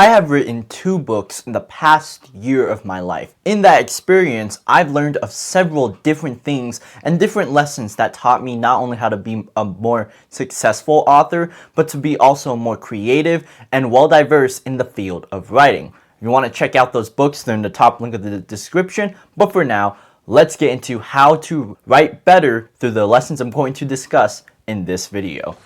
I have written 2 books in the past year of my life. In that experience, I've learned of several different things and different lessons that taught me not only how to be a more successful author, but to be also more creative and well-diverse in the field of writing. If you want to check out those books, they're in the top link of the description. But for now, let's get into how to write better through the lessons I'm going to discuss in this video.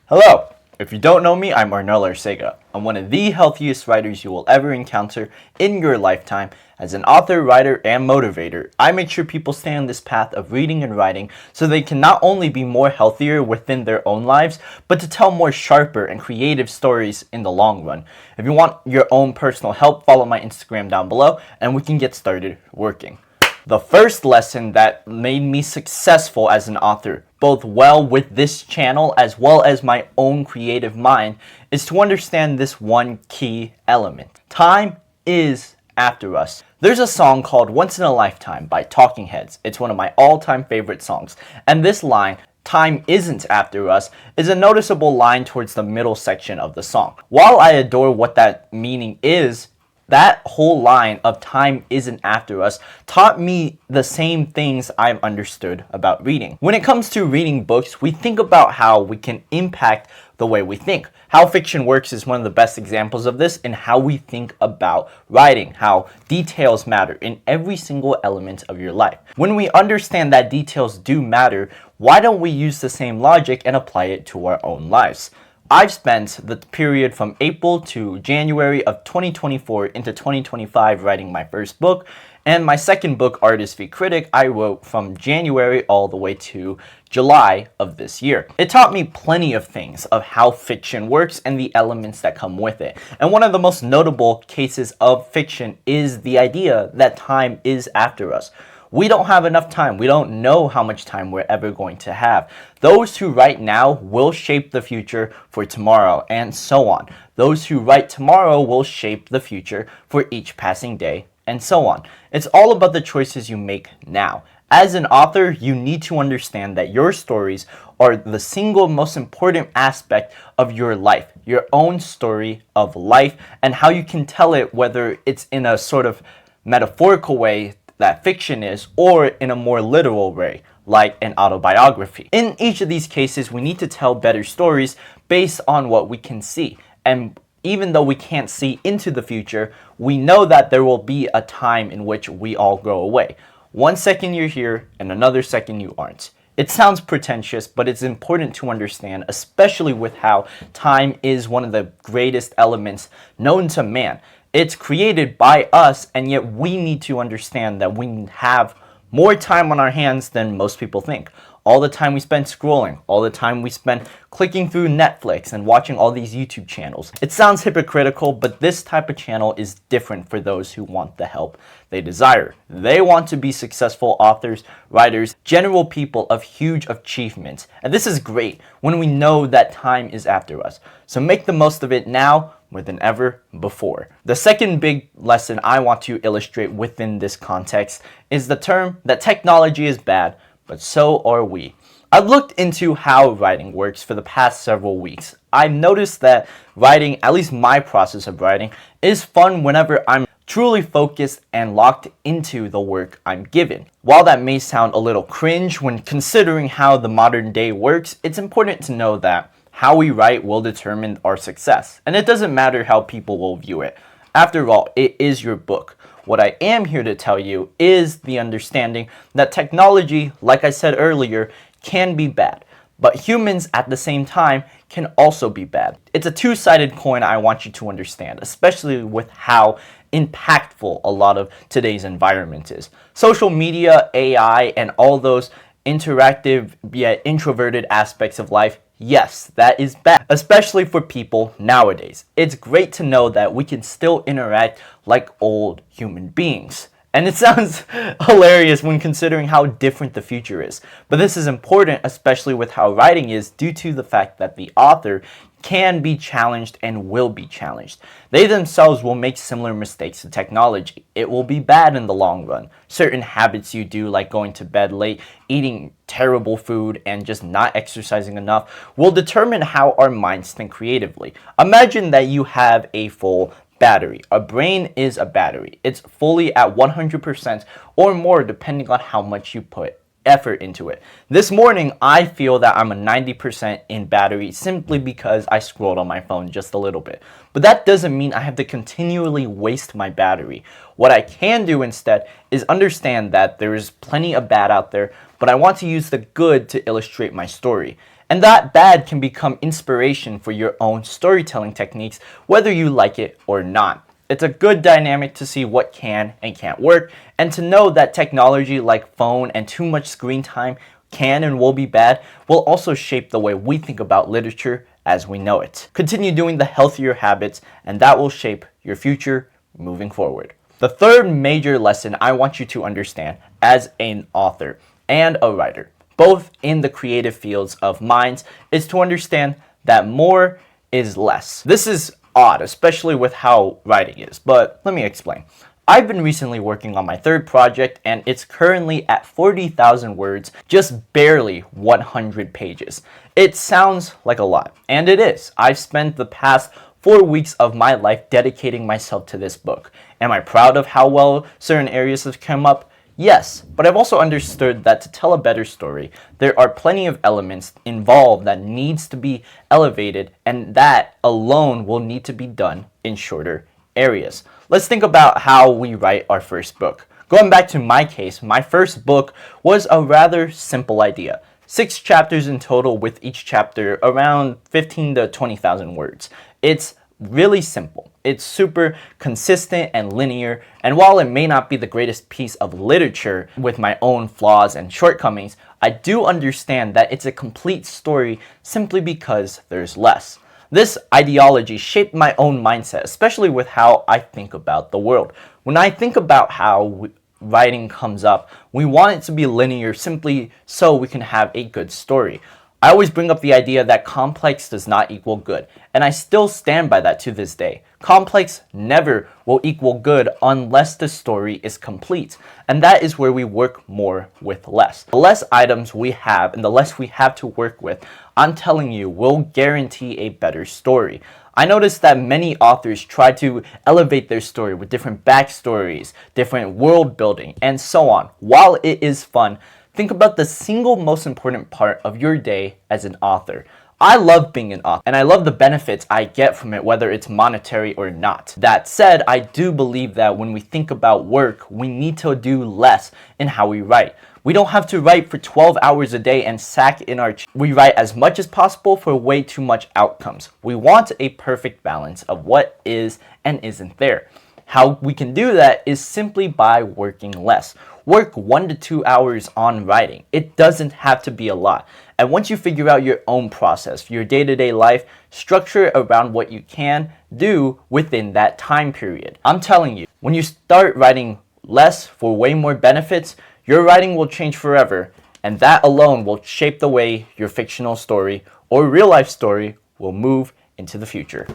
Hello! If you don't know me, I'm Arnel Arcega. I'm one of the healthiest writers you will ever encounter in your lifetime. As an author, writer, and motivator, I make sure people stay on this path of reading and writing so they can not only be more healthier within their own lives, but to tell more sharper and creative stories in the long run. If you want your own personal help, follow my Instagram down below and we can get started working. The first lesson that made me successful as an author, both well with this channel as well as my own creative mind, is to understand this one key element. Time is after us. There's a song called Once in a Lifetime by Talking Heads. It's one of my all-time favorite songs. And this line, "Time isn't after us," is a noticeable line towards the middle section of the song. While I adore what that meaning is, that whole line of "time isn't after us" taught me the same things I've understood about reading. When it comes to reading books, we think about how we can impact the way we think. How fiction works is one of the best examples of this, in how we think about writing, how details matter in every single element of your life. When we understand that details do matter, why don't we use the same logic and apply it to our own lives? I've spent the period from April to January of 2024 into 2025 writing my first book, and my second book, Artist v Critic, I wrote from January all the way to July of this year. It taught me plenty of things of how fiction works and the elements that come with it. And one of the most notable cases of fiction is the idea that time is after us. We don't have enough time. We don't know how much time we're ever going to have. Those who write now will shape the future for tomorrow, and so on. Those who write tomorrow will shape the future for each passing day, and so on. It's all about the choices you make now. As an author, you need to understand that your stories are the single most important aspect of your life, your own story of life, and how you can tell it, whether it's in a sort of metaphorical way that fiction is, or in a more literal way, like an autobiography. In each of these cases, we need to tell better stories based on what we can see. And even though we can't see into the future, we know that there will be a time in which we all go away. One second you're here, and another second you aren't. It sounds pretentious, but it's important to understand, especially with how time is one of the greatest elements known to man. It's created by us, and yet we need to understand that we have more time on our hands than most people think. All the time we spend scrolling, all the time we spend clicking through Netflix and watching all these YouTube channels. It sounds hypocritical, but this type of channel is different for those who want the help they desire. They want to be successful authors, writers, general people of huge achievements. And this is great when we know that time is after us. So make the most of it now more than ever before. The second big lesson I want to illustrate within this context is the term that technology is bad, but so are we. I've looked into how writing works for the past several weeks. I've noticed that writing, at least my process of writing, is fun whenever I'm truly focused and locked into the work I'm given. While that may sound a little cringe when considering how the modern day works, it's important to know that how we write will determine our success, and it doesn't matter how people will view it. After all, it is your book. What I am here to tell you is the understanding that technology, like I said earlier, can be bad, but humans at the same time can also be bad. It's a two-sided coin I want you to understand, especially with how impactful a lot of today's environment is. Social media, AI, and all those interactive yet introverted aspects of life, yes, that is bad, especially for people nowadays. It's great to know that we can still interact like old human beings. And it sounds hilarious when considering how different the future is. But this is important, especially with how writing is, due to the fact that the author can be challenged and will be challenged. They themselves will make similar mistakes to technology. It will be bad in the long run. Certain habits you do, like going to bed late, eating terrible food, and just not exercising enough, will determine how our minds think creatively. Imagine that you have a full battery. A brain is a battery. It's fully at 100% or more depending on how much you put effort into it. This morning, I feel that I'm a 90% in battery simply because I scrolled on my phone just a little bit. But that doesn't mean I have to continually waste my battery. What I can do instead is understand that there is plenty of bad out there, but I want to use the good to illustrate my story. And that bad can become inspiration for your own storytelling techniques, whether you like it or not. It's a good dynamic to see what can and can't work, and to know that technology like phone and too much screen time can and will be bad will also shape the way we think about literature as we know it. Continue doing the healthier habits, and that will shape your future moving forward. The third major lesson I want you to understand as an author and a writer, both in the creative fields of minds, is to understand that more is less. This is odd, especially with how writing is, but let me explain. I've been recently working on my third project, and it's currently at 40,000 words, just barely 100 pages. It sounds like a lot, and it is. I've spent the past 4 weeks of my life dedicating myself to this book. Am I proud of how well certain areas have come up? Yes, but I've also understood that to tell a better story, there are plenty of elements involved that needs to be elevated, and that alone will need to be done in shorter areas. Let's think about how we write our first book. Going back to my case, my first book was a rather simple idea. 6 chapters in total, with each chapter around 15 to 20,000 words. It's really simple. It's super consistent and linear, and while it may not be the greatest piece of literature with my own flaws and shortcomings, I do understand that it's a complete story simply because there's less. This ideology shaped my own mindset, especially with how I think about the world. When I think about how writing comes up, we want it to be linear simply so we can have a good story. I always bring up the idea that complex does not equal good, and I still stand by that to this day. Complex never will equal good unless the story is complete, and that is where we work more with less. The less items we have and the less we have to work with, I'm telling you, will guarantee a better story. I noticed that many authors try to elevate their story with different backstories, different world building, and so on. While it is fun, think about the single most important part of your day as an author. I love being an author, and I love the benefits I get from it, whether it's monetary or not. That said, I do believe that when we think about work, we need to do less in how we write. We don't have to write for 12 hours a day and sack in our we write as much as possible for way too much outcomes. We want a perfect balance of what is and isn't there. How we can do that is simply by working less. Work 1 to 2 hours on writing. It doesn't have to be a lot. And once you figure out your own process, your day-to-day life, structure it around what you can do within that time period. I'm telling you, when you start writing less for way more benefits, your writing will change forever, and that alone will shape the way your fictional story or real-life story will move into the future.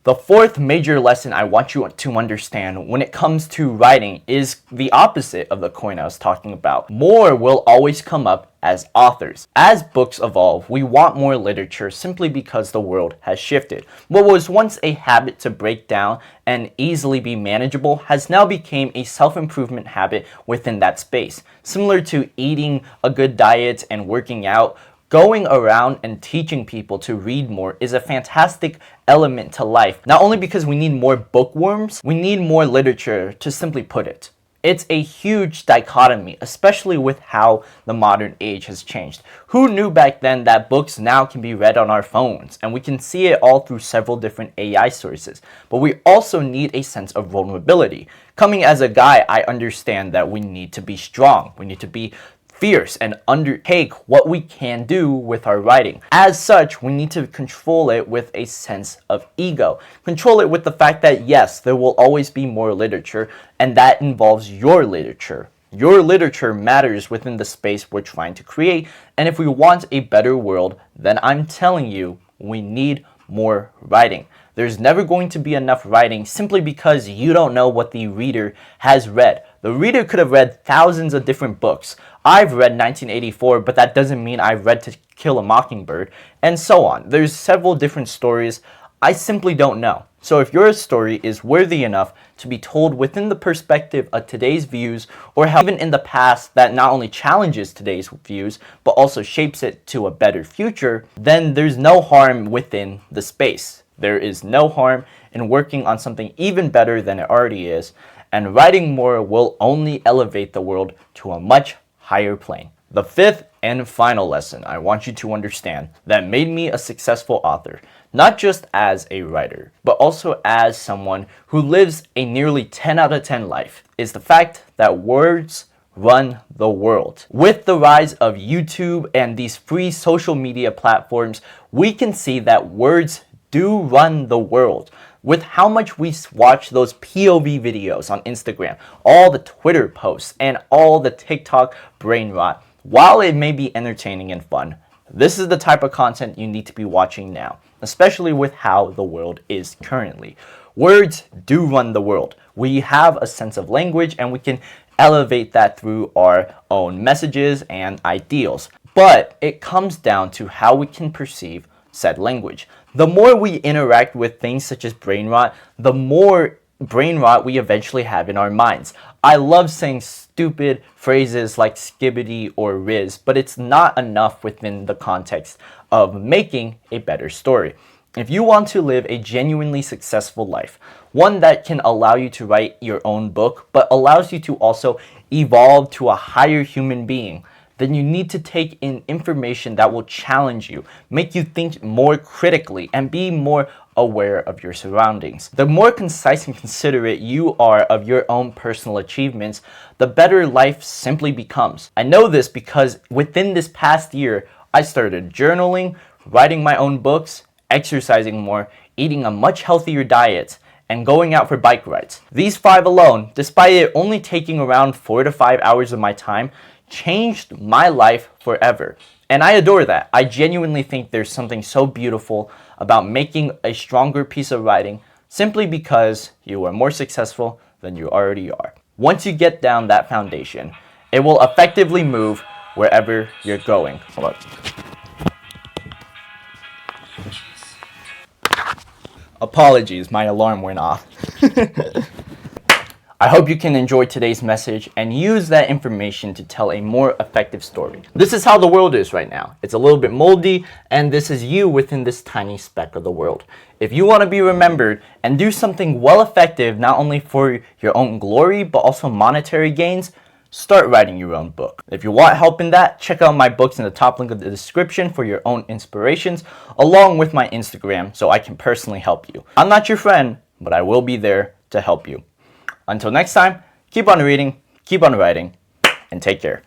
The fourth major lesson I want you to understand when it comes to writing is the opposite of the coin I was talking about. More will always come up as authors. As books evolve, we want more literature simply because the world has shifted. What was once a habit to break down and easily be manageable has now become a self-improvement habit within that space. Similar to eating a good diet and working out, going around and teaching people to read more is a fantastic element to life. Not only because we need more bookworms, we need more literature, to simply put it. It's a huge dichotomy, especially with how the modern age has changed. Who knew back then that books now can be read on our phones, and we can see it all through several different AI sources. But we also need a sense of vulnerability. Coming as a guy, I understand that we need to be strong. We need to be fierce and undertake what we can do with our writing. As such, we need to control it with a sense of ego. Control it with the fact that yes, there will always be more literature, and that involves your literature. Your literature matters within the space we're trying to create, and if we want a better world, then I'm telling you, we need more writing. There's never going to be enough writing simply because you don't know what the reader has read. The reader could have read thousands of different books. I've read 1984, but that doesn't mean I've read To Kill a Mockingbird, and so on. There's several different stories. I simply don't know. So if your story is worthy enough to be told within the perspective of today's views, or how even in the past that not only challenges today's views, but also shapes it to a better future, then there's no harm within the space. There is no harm in working on something even better than it already is, and writing more will only elevate the world to a much higher plane. The fifth and final lesson I want you to understand that made me a successful author, not just as a writer, but also as someone who lives a nearly 10 out of 10 life, is the fact that words run the world. With the rise of YouTube and these free social media platforms, we can see that words do run the world. With how much we watch those POV videos on Instagram, all the Twitter posts, and all the TikTok brain rot, while it may be entertaining and fun, this is the type of content you need to be watching now, especially with how the world is currently. Words do run the world. We have a sense of language and we can elevate that through our own messages and ideals. But it comes down to how we can perceive said language. The more we interact with things such as brain rot, the more brain rot we eventually have in our minds. I love saying stupid phrases like skibbity or riz, but it's not enough within the context of making a better story. If you want to live a genuinely successful life, one that can allow you to write your own book, but allows you to also evolve to a higher human being, then you need to take in information that will challenge you, make you think more critically, and be more aware of your surroundings. The more concise and considerate you are of your own personal achievements, the better life simply becomes. I know this because within this past year, I started journaling, writing my own books, exercising more, eating a much healthier diet, and going out for bike rides. These 5 alone, despite it only taking around 4 to 5 hours of my time, changed my life forever. And I adore that. I genuinely think there's something so beautiful about making a stronger piece of writing simply because you are more successful than you already are. Once you get down that foundation, it will effectively move wherever you're going. Hold on. Apologies, my alarm went off. I hope you can enjoy today's message and use that information to tell a more effective story. This is how the world is right now. It's a little bit moldy, and this is you within this tiny speck of the world. If you want to be remembered and do something well effective, not only for your own glory, but also monetary gains, start writing your own book. If you want help in that, check out my books in the top link of the description for your own inspirations, along with my Instagram, so I can personally help you. I'm not your friend, but I will be there to help you. Until next time, keep on reading, keep on writing, and take care.